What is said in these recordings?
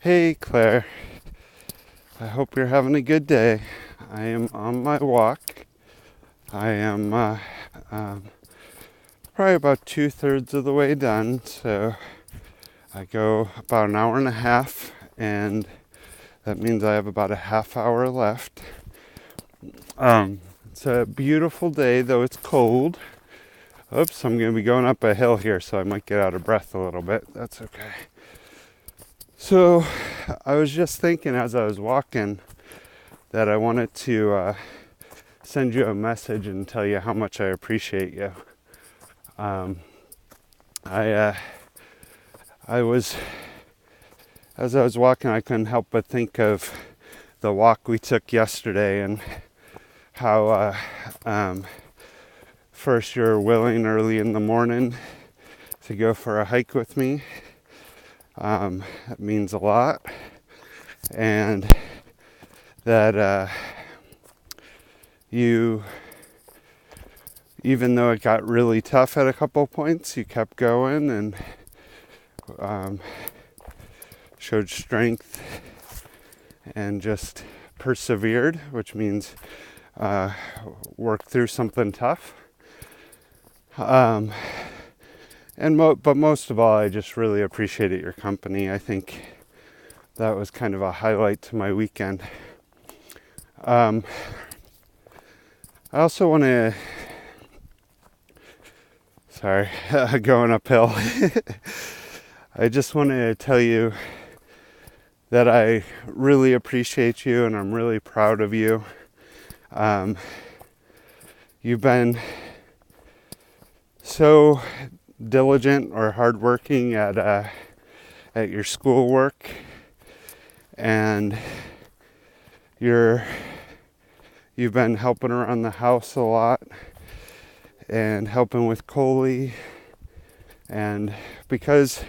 Hey Claire, I hope you're having a good day. I am on my walk. I am probably about 2/3 of the way done, so I go about an hour and a half, and that means I have about a half hour left. It's a beautiful day, though it's cold. Oops, I'm going to be going up a hill here, so I might get out of breath a little bit. That's okay. So I was just thinking as I was walking that I wanted to send you a message and tell you how much I appreciate you. I was, as I was walking, I couldn't help but think of the walk we took yesterday and how first you're willing early in the morning to go for a hike with me. That means a lot. And that you, even though it got really tough at a couple points, you kept going and showed strength and just persevered, which means worked through something tough. But most of all, I just really appreciated your company. I think that was kind of a highlight to my weekend. I also want to, going uphill. I just want to tell you that I really appreciate you and I'm really proud of you. You've been so diligent or hardworking at your schoolwork, and you've been helping around the house a lot and helping with Coley, and because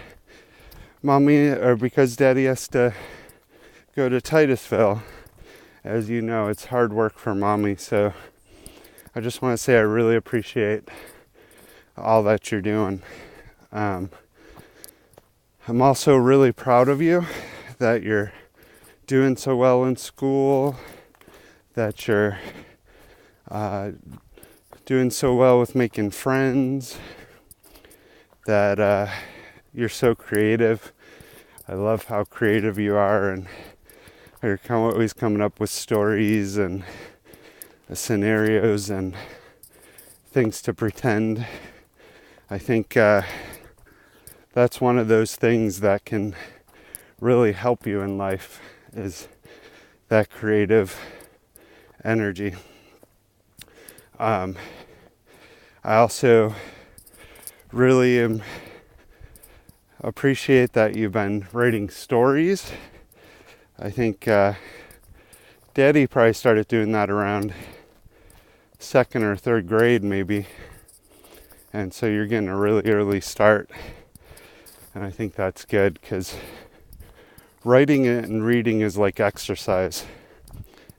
Daddy has to go to Titusville, as you know, it's hard work for Mommy. So I just want to say I really appreciate all that you're doing. I'm also really proud of you that you're doing so well in school, that you're doing so well with making friends, that you're so creative. I love how creative you are, and you're always coming up with stories and scenarios and things to pretend. I think that's one of those things that can really help you in life, is that creative energy. I also really appreciate that you've been writing stories. I think Daddy probably started doing that around 2nd or 3rd grade maybe. And so you're getting a really early start. And I think that's good, because writing it and reading is like exercise.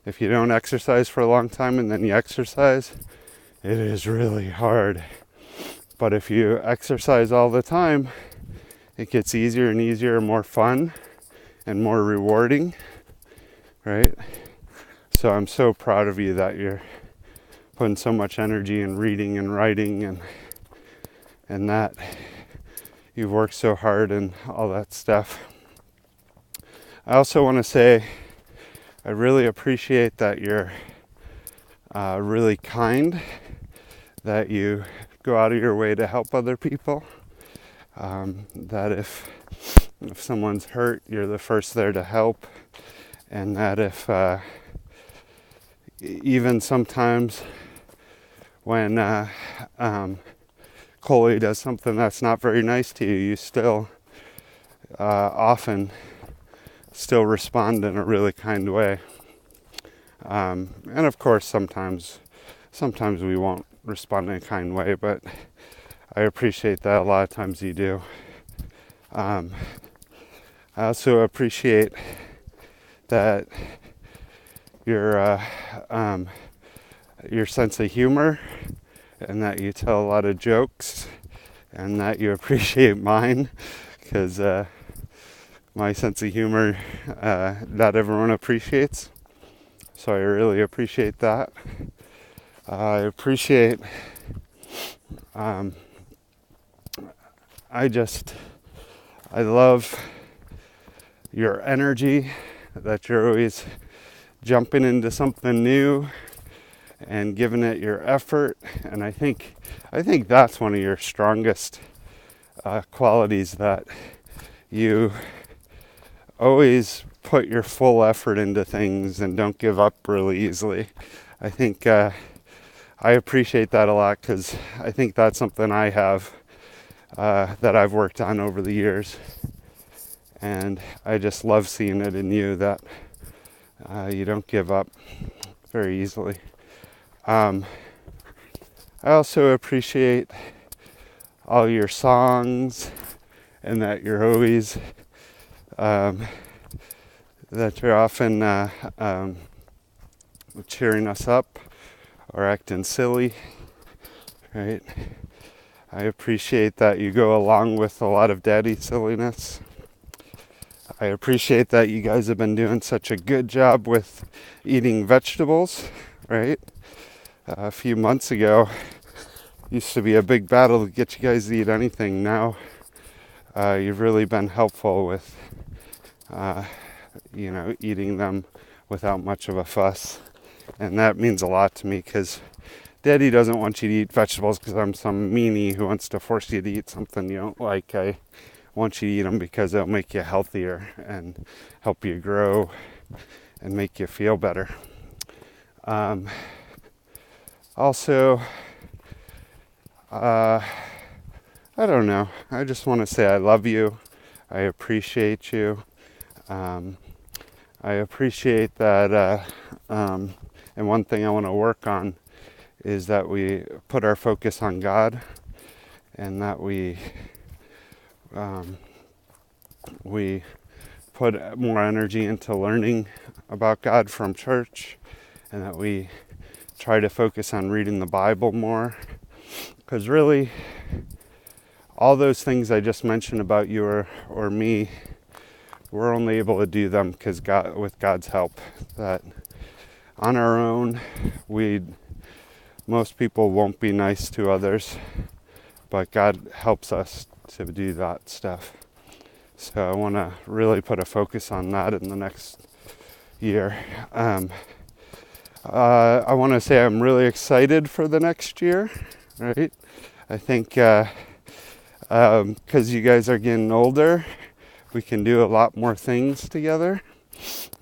If you don't exercise for a long time and then you exercise, it is really hard. But if you exercise all the time, it gets easier and easier, more fun and more rewarding, right? So I'm so proud of you that you're putting so much energy in reading and writing, and that you've worked so hard and all that stuff. I also want to say I really appreciate that you're really kind, that you go out of your way to help other people, that if someone's hurt, you're the first there to help, and that if even sometimes when Coley does something that's not very nice to you, you still often still respond in a really kind way. And of course, sometimes we won't respond in a kind way, but I appreciate that a lot of times you do. I also appreciate that your sense of humor, and that you tell a lot of jokes, and that you appreciate mine, because my sense of humor that everyone appreciates. So I really appreciate that. I appreciate, I love your energy, that you're always jumping into something new and giving it your effort. And I think that's one of your strongest qualities, that you always put your full effort into things and don't give up really easily. I think I appreciate that a lot, because I think that's something I have that I've worked on over the years, and I just love seeing it in you, that you don't give up very easily. I also appreciate all your songs, and that you're always that you're often cheering us up or acting silly, right? I appreciate that you go along with a lot of daddy silliness. I appreciate that you guys have been doing such a good job with eating vegetables, right? A few months ago, used to be a big battle to get you guys to eat anything. Now, you've really been helpful with, eating them without much of a fuss. And that means a lot to me, because Daddy doesn't want you to eat vegetables because I'm some meanie who wants to force you to eat something you don't like. I want you to eat them because it'll make you healthier and help you grow and make you feel better. Also, I don't know. I just want to say I love you. I appreciate you. I appreciate that. And one thing I want to work on is that we put our focus on God, and that we put more energy into learning about God from church, and that we try to focus on reading the Bible more. Because really, all those things I just mentioned about you or me, we're only able to do them because with God's help. That on our own, most people won't be nice to others, but God helps us to do that stuff. So I want to really put a focus on that in the next year. I want to say I'm really excited for the next year, right? I think because you guys are getting older, we can do a lot more things together.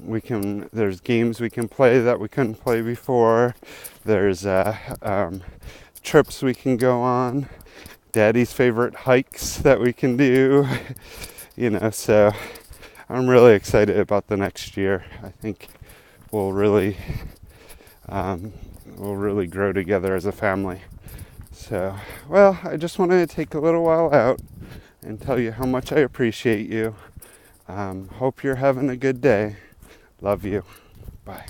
There's games we can play that we couldn't play before. There's trips we can go on. Daddy's favorite hikes that we can do. So I'm really excited about the next year. I think we'll really grow together as a family. So, well, I just wanted to take a little while out and tell you how much I appreciate you. Hope you're having a good day. Love you. Bye.